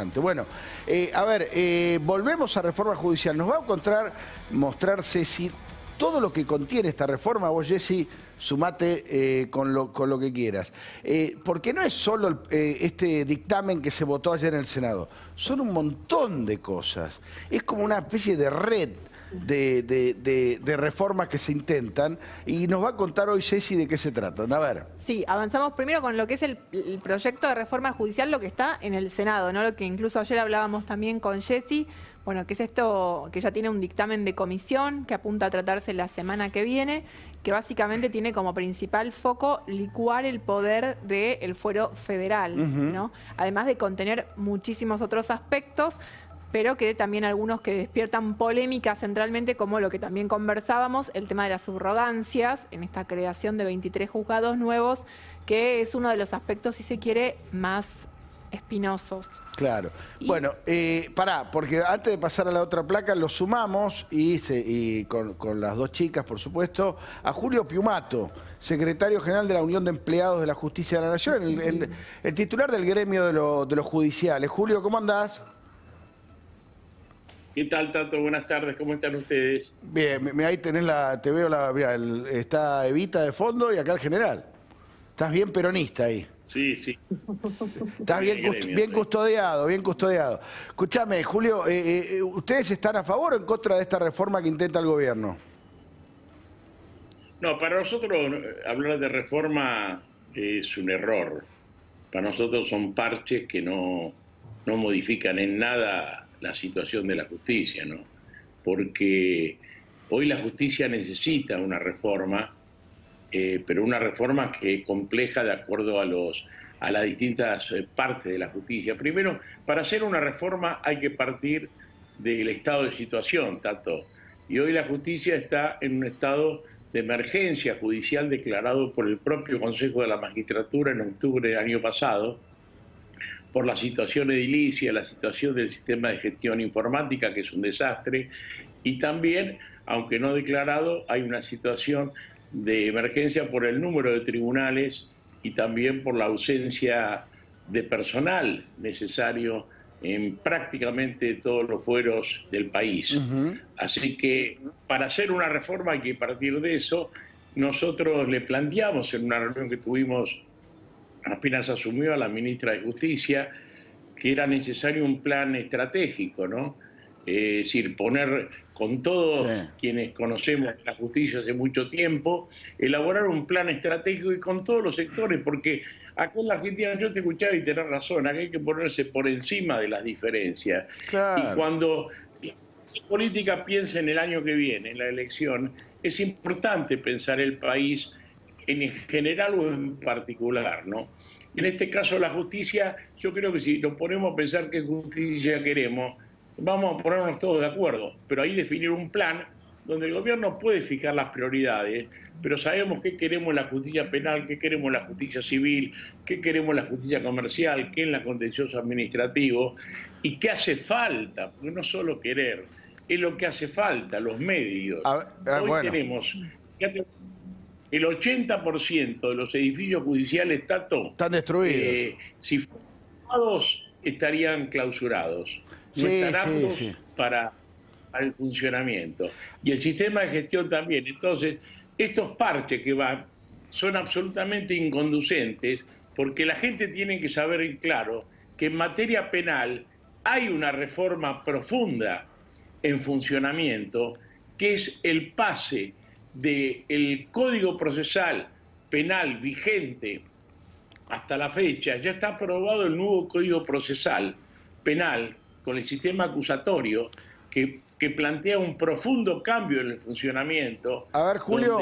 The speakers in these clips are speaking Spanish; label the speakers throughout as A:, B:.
A: interesante. Bueno, a ver, volvemos a reforma judicial. Nos va a mostrar Ceci todo lo que contiene esta reforma. Vos, Jessy, sumate con lo que quieras. Porque no es solo este dictamen que se votó ayer en el Senado. Son un montón de cosas. Es como una especie de red de reformas que se intentan, y nos va a contar hoy Ceci de qué se tratan. A ver.
B: Sí, avanzamos primero con lo que es el proyecto de reforma judicial, lo que está en el Senado, ¿no? Lo que incluso ayer hablábamos también con Jessy, bueno, que es esto que ya tiene un dictamen de comisión que apunta a tratarse la semana que viene, que básicamente tiene como principal foco licuar el poder del fuero federal, ¿no? Además de contener muchísimos otros aspectos, pero que también algunos que despiertan polémica centralmente, como lo que también conversábamos, el tema de las subrogancias, en esta creación de 23 juzgados nuevos, que es uno de los aspectos, si se quiere, más espinosos.
A: Claro. Bueno, pará, porque antes de pasar a la otra placa, lo sumamos, y con las dos chicas, por supuesto, a Julio Piumato, secretario general de la Unión de Empleados de la Justicia de la Nación, el titular del gremio de los judiciales. Julio, ¿cómo andás?
C: ¿Qué tal, Tato? Buenas tardes, ¿cómo están ustedes?
A: Bien, ahí tenés te veo mirá, está Evita de fondo y acá el general. Estás bien peronista ahí.
C: Sí, sí.
A: Estás bien custodiado, bien custodiado. Escuchame, Julio, ¿ustedes están a favor o en contra de esta reforma que intenta el gobierno?
C: No, para nosotros hablar de reforma es un error. Para nosotros son parches que no modifican en nada la situación de la justicia, ¿no? Porque hoy la justicia necesita una reforma, pero una reforma que es compleja de acuerdo a las distintas partes de la justicia. Primero, para hacer una reforma hay que partir del estado de situación, Tato. Y hoy la justicia está en un estado de emergencia judicial declarado por el propio Consejo de la Magistratura en octubre del año pasado, por la situación edilicia, la situación del sistema de gestión informática, que es un desastre, y también, aunque no declarado, hay una situación de emergencia por el número de tribunales y también por la ausencia de personal necesario en prácticamente todos los fueros del país. Así que para hacer una reforma hay que partir de eso. Nosotros le planteamos en una reunión que tuvimos apenas asumió a la ministra de Justicia, que era necesario un plan estratégico, ¿no? Es decir, poner con todos quienes conocemos la justicia hace mucho tiempo, elaborar un plan estratégico y con todos los sectores, porque acá en la Argentina, yo te escuchaba y tenés razón, acá hay que ponerse por encima de las diferencias. Claro. Y cuando la política piensa en el año que viene, en la elección, es importante pensar el país en general o en particular, ¿no? En este caso la justicia, yo creo que si nos ponemos a pensar qué justicia queremos, vamos a ponernos todos de acuerdo, pero ahí definir un plan donde el gobierno puede fijar las prioridades, pero sabemos qué queremos en la justicia penal, qué queremos en la justicia civil, qué queremos en la justicia comercial, qué en la contencioso administrativo, y qué hace falta, porque no solo querer, es lo que hace falta, los medios. Hoy tenemos el 80% de los edificios judiciales, Tato,
A: están destruidos.
C: Si fueran estarían clausurados. No están aptos para el funcionamiento. Y el sistema de gestión también. Entonces, estos parches que van son absolutamente inconducentes, porque la gente tiene que saber en claro que en materia penal hay una reforma profunda en funcionamiento, que es el pase del Código Procesal Penal vigente hasta la fecha. Ya está aprobado el nuevo Código Procesal Penal con el sistema acusatorio que plantea un profundo cambio en el funcionamiento.
A: A ver, Julio,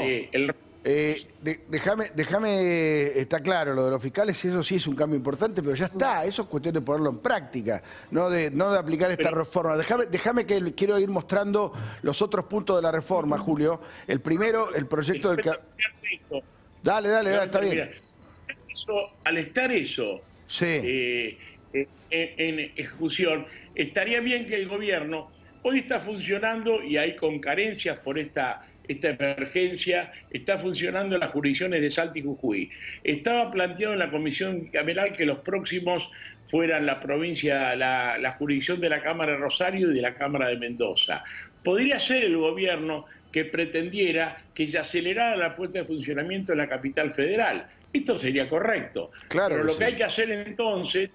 A: déjame, está claro, lo de los fiscales, eso sí es un cambio importante, pero ya está, eso es cuestión de ponerlo en práctica, no de aplicar esta reforma. Déjame que quiero ir mostrando los otros puntos de la reforma, Julio. El primero, el proyecto del... Dale, está bien.
C: Al estar eso en ejecución, estaría bien que el gobierno hoy está funcionando, y hay con carencias por esta emergencia, está funcionando en las jurisdicciones de Salta y Jujuy. Estaba planteado en la comisión cameral que los próximos fueran la provincia, la jurisdicción de la Cámara de Rosario y de la Cámara de Mendoza. Podría ser el gobierno que pretendiera que se acelerara la puesta de funcionamiento en la capital federal. Esto sería correcto.
A: Claro.
C: Pero lo
A: sí.
C: que hay que hacer entonces,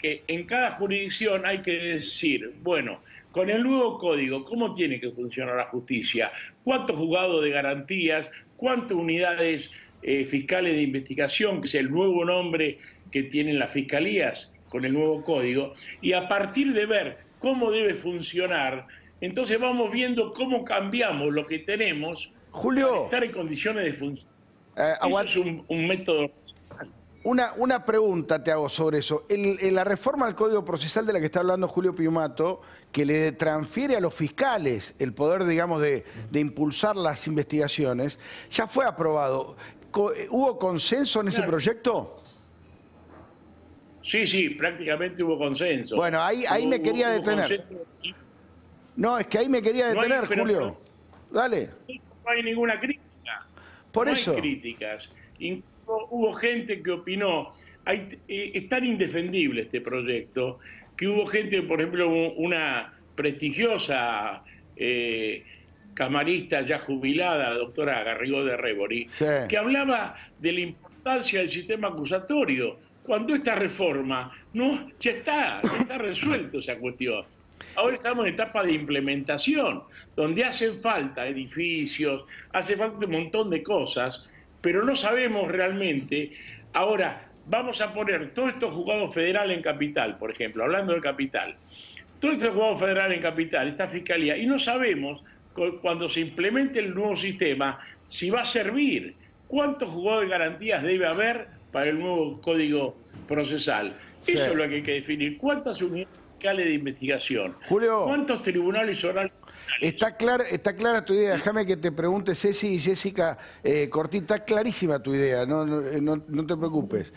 C: en cada jurisdicción hay que decir, bueno, con el nuevo código, ¿cómo tiene que funcionar la justicia? ¿Cuántos juzgados de garantías? ¿Cuántas unidades fiscales de investigación, que es el nuevo nombre que tienen las fiscalías con el nuevo código? Y a partir de ver cómo debe funcionar, entonces vamos viendo cómo cambiamos lo que tenemos
A: Julio,
C: para estar en condiciones de funcionar. Eso es un método.
A: Una pregunta te hago sobre eso. En la reforma al Código Procesal de la que está hablando Julio Piumato, que le transfiere a los fiscales el poder, digamos, de impulsar las investigaciones, ya fue aprobado. ¿Hubo consenso en ese proyecto?
C: Sí, prácticamente hubo consenso.
A: Bueno, ahí me quería detener. No, es que ahí me quería detener, Julio. Dale.
C: No hay ninguna crítica.
A: Por eso.
C: No hay críticas. Incluso hubo gente que opinó, es tan indefendible este proyecto, que hubo gente, por ejemplo, una prestigiosa camarista ya jubilada, doctora Garrigó de Rebori,
A: sí,
C: que hablaba de la importancia del sistema acusatorio, cuando esta reforma ya está resuelto esa cuestión. Ahora estamos en etapa de implementación, donde hacen falta edificios, hace falta un montón de cosas, pero no sabemos realmente. Ahora, vamos a poner todos estos juzgados federales en capital, por ejemplo, hablando de capital, todos estos juzgados federales en capital, esta fiscalía, y no sabemos cuando se implemente el nuevo sistema si va a servir, cuántos juzgados de garantías debe haber para el nuevo código procesal.
A: Sí.
C: Eso es lo que hay que definir. ¿Cuántas unidades fiscales de investigación?
A: Julio,
C: ¿Cuántos tribunales orales?
A: está clara tu idea. Déjame que te pregunte Ceci y Jessica Cortín. Está clarísima tu idea, no te preocupes.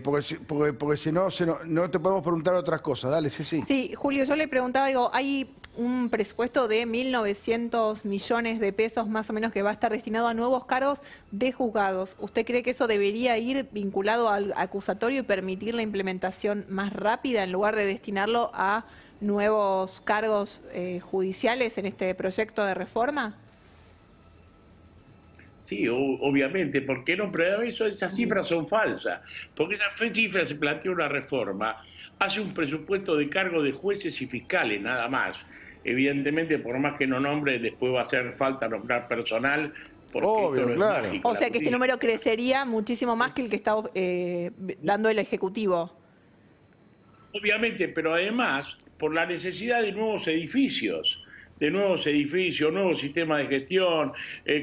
A: Porque si no, no te podemos preguntar otras cosas. Dale, Ceci.
B: Sí, Julio, yo le preguntaba, digo, hay un presupuesto de 1.900 millones de pesos más o menos que va a estar destinado a nuevos cargos de juzgados. ¿Usted cree que eso debería ir vinculado al acusatorio y permitir la implementación más rápida en lugar de destinarlo a nuevos cargos judiciales en este proyecto de reforma?
C: Sí, obviamente, porque no, pero esas cifras son falsas, porque esas cifras se plantea una reforma, hace un presupuesto de cargo de jueces y fiscales, nada más. Evidentemente, por más que no nombre, después va a hacer falta nombrar personal, porque
A: obvio,
C: esto no
A: claro.
C: es mágico.
B: O sea que este número crecería muchísimo más que el que está dando el Ejecutivo.
C: Obviamente, pero además, por la necesidad de nuevos edificios, nuevos sistemas de gestión,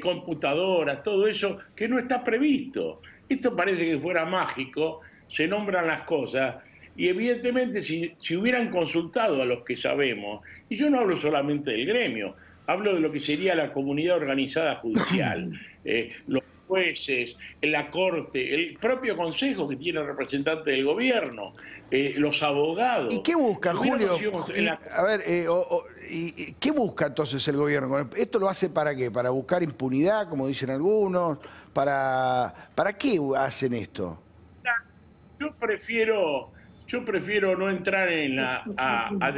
C: computadoras, todo eso que no está previsto. Esto parece que fuera mágico, se nombran las cosas, y evidentemente si hubieran consultado a los que sabemos, y yo no hablo solamente del gremio, hablo de lo que sería la comunidad organizada judicial, los jueces, la Corte, el propio Consejo que tiene representante del gobierno, los abogados.
A: ¿Y qué buscan, Julio? A ver, ¿qué busca entonces el gobierno? ¿Esto lo hace para qué? ¿Para buscar impunidad, como dicen algunos? ¿Para qué hacen esto?
C: Yo prefiero no entrar a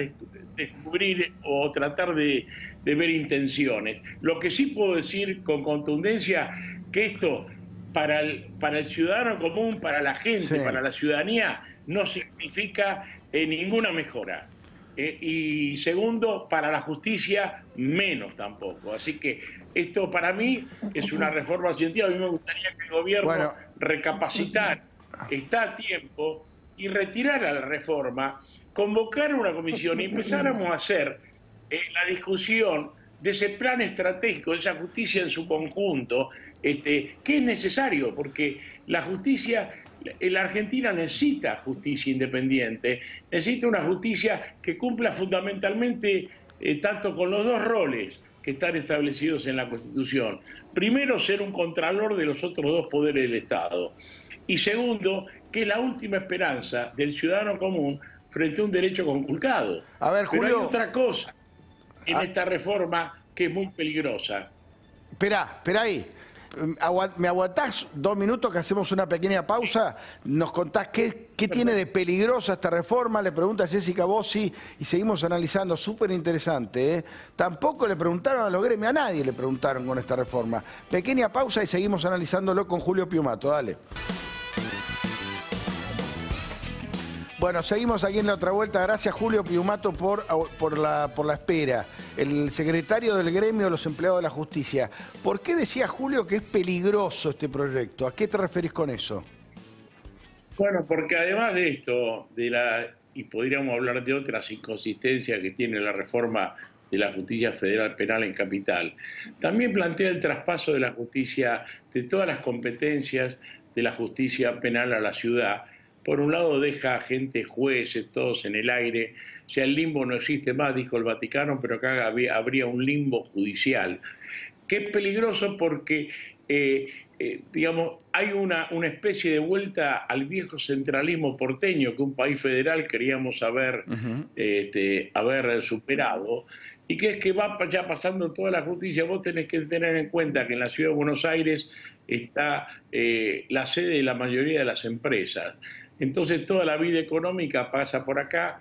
C: descubrir o tratar de ver intenciones. Lo que sí puedo decir con contundencia, que esto para el ciudadano común, para la gente,
A: sí,
C: para la ciudadanía, no significa ninguna mejora. Y segundo, para la justicia, menos tampoco. Así que esto para mí es una reforma científica. A mí me gustaría que el gobierno recapacitara, está a tiempo, y retirara la reforma, convocar una comisión y empezáramos a hacer la discusión de ese plan estratégico, de esa justicia en su conjunto, que es necesario, porque la justicia, la Argentina necesita justicia independiente, necesita una justicia que cumpla fundamentalmente tanto con los dos roles que están establecidos en la Constitución. Primero, ser un contralor de los otros dos poderes del Estado. Y segundo, que es la última esperanza del ciudadano común frente a un derecho conculcado.
A: A ver, Julio.
C: Pero hay otra cosa en esta reforma que es muy peligrosa.
A: Esperá ahí. ¿Me aguantás 2 minutos que hacemos una pequeña pausa? Nos contás qué tiene de peligrosa esta reforma, le pregunta a Jessica Bossi y seguimos analizando, súper interesante, ¿eh? Tampoco le preguntaron a los gremios, a nadie le preguntaron con esta reforma. Pequeña pausa y seguimos analizándolo con Julio Piumato, dale. Bueno, seguimos aquí en la otra vuelta. Gracias, Julio Piumato, por la espera. El secretario del gremio de los empleados de la justicia. ¿Por qué decía Julio que es peligroso este proyecto? ¿A qué te referís con eso?
C: Bueno, porque además de esto, y podríamos hablar de otras inconsistencias que tiene la reforma de la justicia federal penal en Capital, también plantea el traspaso de la justicia, de todas las competencias de la justicia penal a la ciudad. Por un lado deja a gente, jueces, todos en el aire. Ya el limbo no existe más, dijo el Vaticano, pero acá habría un limbo judicial, que es peligroso porque, digamos, hay una especie de vuelta al viejo centralismo porteño que un país federal queríamos haber superado, y que es que va ya pasando toda la justicia. Vos tenés que tener en cuenta que en la Ciudad de Buenos Aires está la sede de la mayoría de las empresas. Entonces toda la vida económica pasa por acá.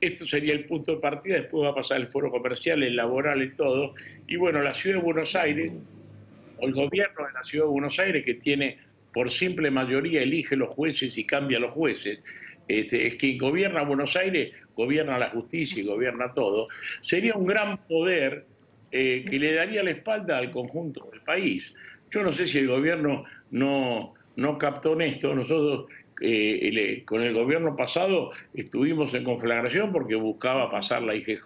C: Esto sería el punto de partida, después va a pasar el foro comercial, el laboral y todo. Y bueno, la Ciudad de Buenos Aires, o el gobierno de la Ciudad de Buenos Aires, que tiene por simple mayoría, elige los jueces y cambia los jueces, es quien gobierna Buenos Aires, gobierna la justicia y gobierna todo, sería un gran poder que le daría la espalda al conjunto del país. Yo no sé si el gobierno no captó en esto. Nosotros con el gobierno pasado estuvimos en conflagración porque buscaba pasar la IGJ,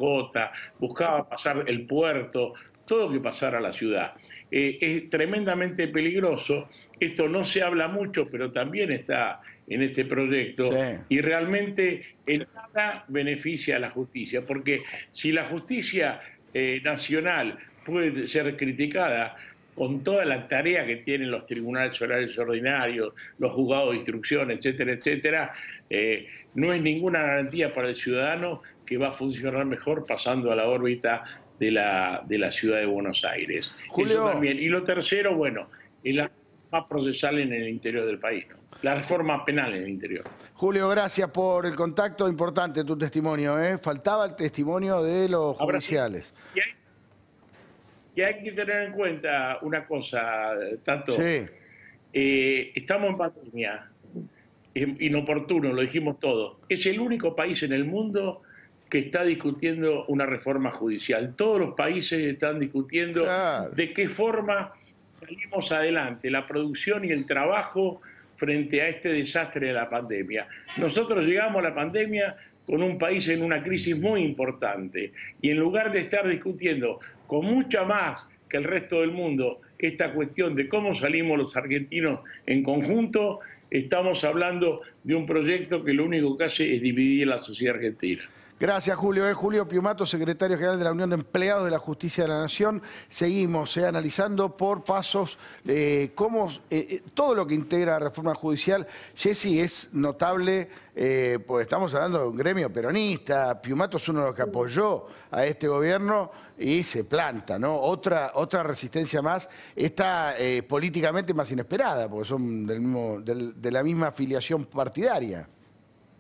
C: buscaba pasar el puerto, todo que pasara a la ciudad. Es tremendamente peligroso. Esto no se habla mucho, pero también está en este proyecto, sí. Y realmente en nada beneficia a la justicia, porque si la justicia nacional puede ser criticada con toda la tarea que tienen los tribunales orales ordinarios, los juzgados de instrucción, etcétera, etcétera, no es ninguna garantía para el ciudadano que va a funcionar mejor pasando a la órbita de la ciudad de Buenos Aires. Julio. Eso también. Y lo tercero, bueno, es la reforma procesal en el interior del país, ¿no? La reforma penal en el interior.
A: Julio, gracias por el contacto. Importante tu testimonio, ¿eh? Faltaba el testimonio de los judiciales.
C: Y hay que tener en cuenta una cosa, Tato.
A: Sí.
C: Estamos en pandemia, inoportuno, lo dijimos todos. Es el único país en el mundo que está discutiendo una reforma judicial. Todos los países están discutiendo de qué forma salimos adelante, la producción y el trabajo frente a este desastre de la pandemia. Nosotros llegamos a la pandemia con un país en una crisis muy importante, y en lugar de estar discutiendo con mucha más que el resto del mundo esta cuestión de cómo salimos los argentinos en conjunto, estamos hablando de un proyecto que lo único que hace es dividir la sociedad argentina.
A: Gracias, Julio. Julio Piumato, secretario general de la Unión de Empleados de la Justicia de la Nación. Seguimos analizando por pasos todo lo que integra la reforma judicial. Jessy, es notable, porque estamos hablando de un gremio peronista. Piumato es uno de los que apoyó a este gobierno y se planta, ¿no? Otra resistencia más, esta políticamente más inesperada, porque son de la misma afiliación partidaria.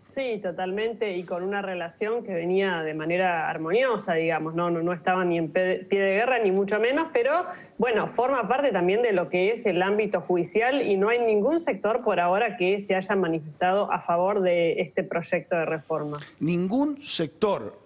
D: Sí, totalmente, y con una relación que venía de manera armoniosa, digamos, no estaba ni en pie de guerra, ni mucho menos, pero bueno, forma parte también de lo que es el ámbito judicial, y no hay ningún sector por ahora que se haya manifestado a favor de este proyecto de reforma.
A: Ningún sector.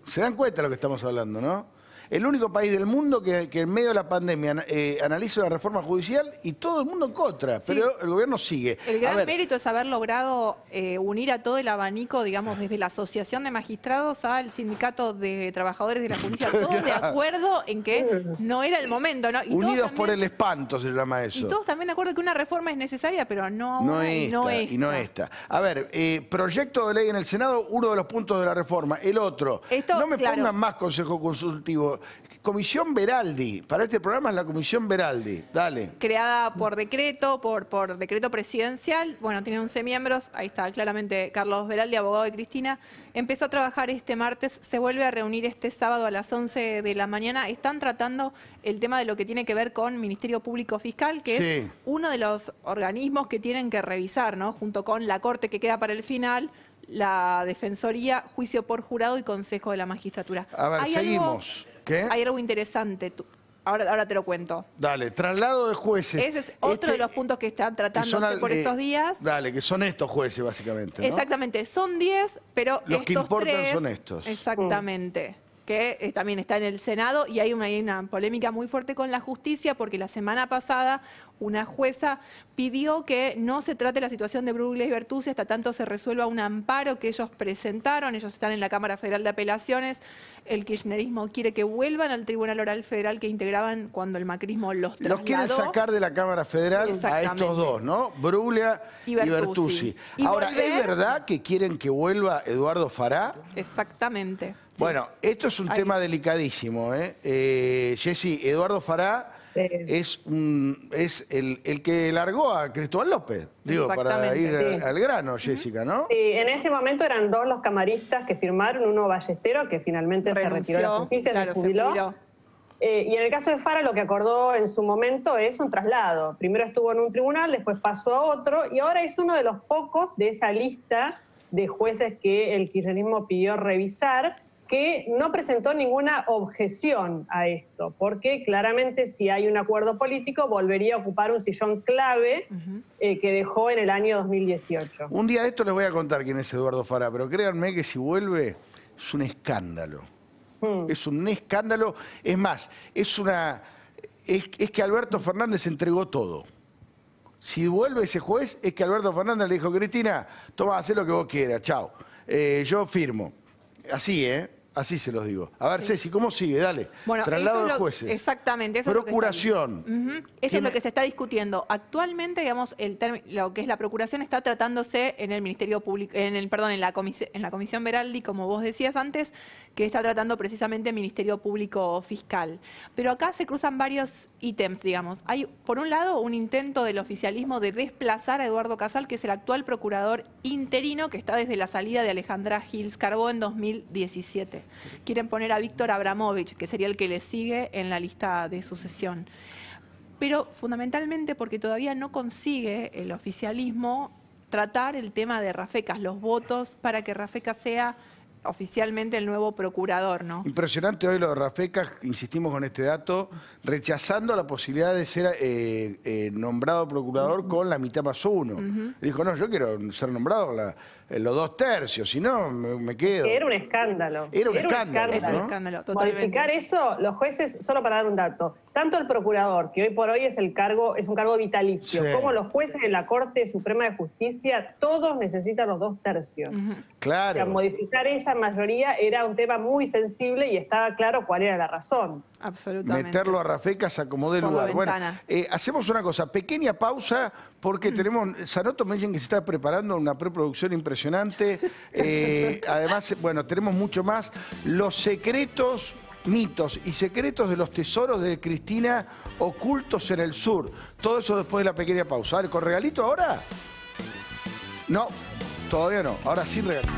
A: ¿Se dan cuenta de lo que estamos hablando, no? El único país del mundo que en medio de la pandemia analiza la reforma judicial y todo el mundo en contra, sí. Pero el gobierno sigue.
B: El gran mérito es haber logrado unir a todo el abanico, digamos, desde la Asociación de Magistrados al Sindicato de Trabajadores de la Justicia, todos de acuerdo en que no era el momento, ¿no? Y
A: unidos también, por el espanto se llama eso.
B: Y todos también de acuerdo que una reforma es necesaria, pero no esta.
A: A ver, proyecto de ley en el Senado, uno de los puntos de la reforma. El otro, no me pongan más consejo consultivo. Comisión Beraldi. Para este programa es la Comisión Beraldi. Dale.
B: Creada por decreto, por decreto presidencial. Bueno, tiene 11 miembros. Ahí está claramente Carlos Beraldi, abogado de Cristina. Empezó a trabajar este martes, se vuelve a reunir este sábado a las 11 de la mañana. Están tratando el tema de lo que tiene que ver con Ministerio Público Fiscal, que es uno de los organismos que tienen que revisar, ¿no? Junto con la Corte, que queda para el final, la Defensoría, Juicio por Jurado y Consejo de la Magistratura.
A: A ver, seguimos. ¿Qué?
B: Hay algo interesante. Ahora te lo cuento.
A: Dale, traslado de jueces.
B: Ese es otro de los puntos que están tratándose por estos días.
A: Dale, que son estos jueces, básicamente, ¿no?
B: Exactamente, son 10, pero
A: los que importan
B: 3,
A: son estos.
B: Exactamente. Que también está en el Senado y hay una polémica muy fuerte con la justicia porque la semana pasada una jueza pidió que no se trate la situación de Bruglia y Bertuzzi hasta tanto se resuelva un amparo que ellos presentaron. Ellos están en la Cámara Federal de Apelaciones. El kirchnerismo quiere que vuelvan al Tribunal Oral Federal que integraban cuando el macrismo los trasladó.
A: Los quieren sacar de la Cámara Federal a estos dos, ¿no? Bruglia y Bertuzzi. Ahora, ¿es verdad que quieren que vuelva Eduardo Fará?
B: Exactamente.
A: Bueno, esto es un tema delicadísimo, ¿eh? Jessy, Eduardo Fará es el que largó a Cristóbal López, digo, para ir al grano, Jessica, ¿no?
D: Sí, en ese momento eran dos los camaristas que firmaron, uno Ballestero, que finalmente se retiró de la justicia, se jubiló. Y en el caso de Fará, lo que acordó en su momento es un traslado. Primero estuvo en un tribunal, después pasó a otro, y ahora es uno de los pocos de esa lista de jueces que el kirchnerismo pidió revisar, que no presentó ninguna objeción a esto, porque claramente si hay un acuerdo político volvería a ocupar un sillón clave que dejó en el año 2018.
A: Un día de esto les voy a contar quién es Eduardo Fará, pero créanme que si vuelve es un escándalo. Es un escándalo. Es más, es que Alberto Fernández entregó todo. Si vuelve ese juez, es que Alberto Fernández le dijo, Cristina, toma, haz lo que vos quieras, chao. Yo firmo. Así, así se los digo. A ver, Ceci, ¿cómo sigue? Dale.
B: Bueno,
A: traslado de jueces.
B: Exactamente. Eso
A: Procuración.
B: Eso es lo que se está discutiendo. Actualmente, digamos, lo que es la procuración está tratándose en el Ministerio Público, en la Comisión Beraldi, como vos decías antes, que está tratando precisamente el Ministerio Público Fiscal. Pero acá se cruzan varios ítems, digamos. Hay, por un lado, un intento del oficialismo de desplazar a Eduardo Casal, que es el actual procurador interino que está desde la salida de Alejandra Gils Carbó en 2017. Quieren poner a Víctor Abramovich, que sería el que le sigue en la lista de sucesión. Pero fundamentalmente porque todavía no consigue el oficialismo tratar el tema de Rafecas, los votos para que Rafecas sea oficialmente el nuevo procurador, ¿no?
A: Impresionante hoy lo de Rafecas, insistimos con este dato, rechazando la posibilidad de ser nombrado procurador con la mitad más uno. Dijo, no, yo quiero ser nombrado los 2/3, si no me quedo.
D: Era un escándalo.
A: Era un escándalo.
B: Es un escándalo, totalmente.
D: Modificar eso, los jueces, solo para dar un dato, tanto el procurador, que hoy por hoy es un cargo vitalicio, como los jueces de la Corte Suprema de Justicia, todos necesitan los 2/3.
A: Claro.
D: O sea, modificar esa mayoría era un tema muy sensible y estaba claro cuál era la razón.
B: Absolutamente.
A: Meterlo a Rafecas acomodó el lugar. Bueno, hacemos una cosa, pequeña pausa, porque tenemos, Sanoto me dicen que se está preparando una preproducción impresionante. Además, bueno, tenemos mucho más. Los secretos, mitos y secretos de los tesoros de Cristina ocultos en el sur. Todo eso después de la pequeña pausa. A ver, ¿con regalito ahora? No, todavía no. Ahora sí regalito.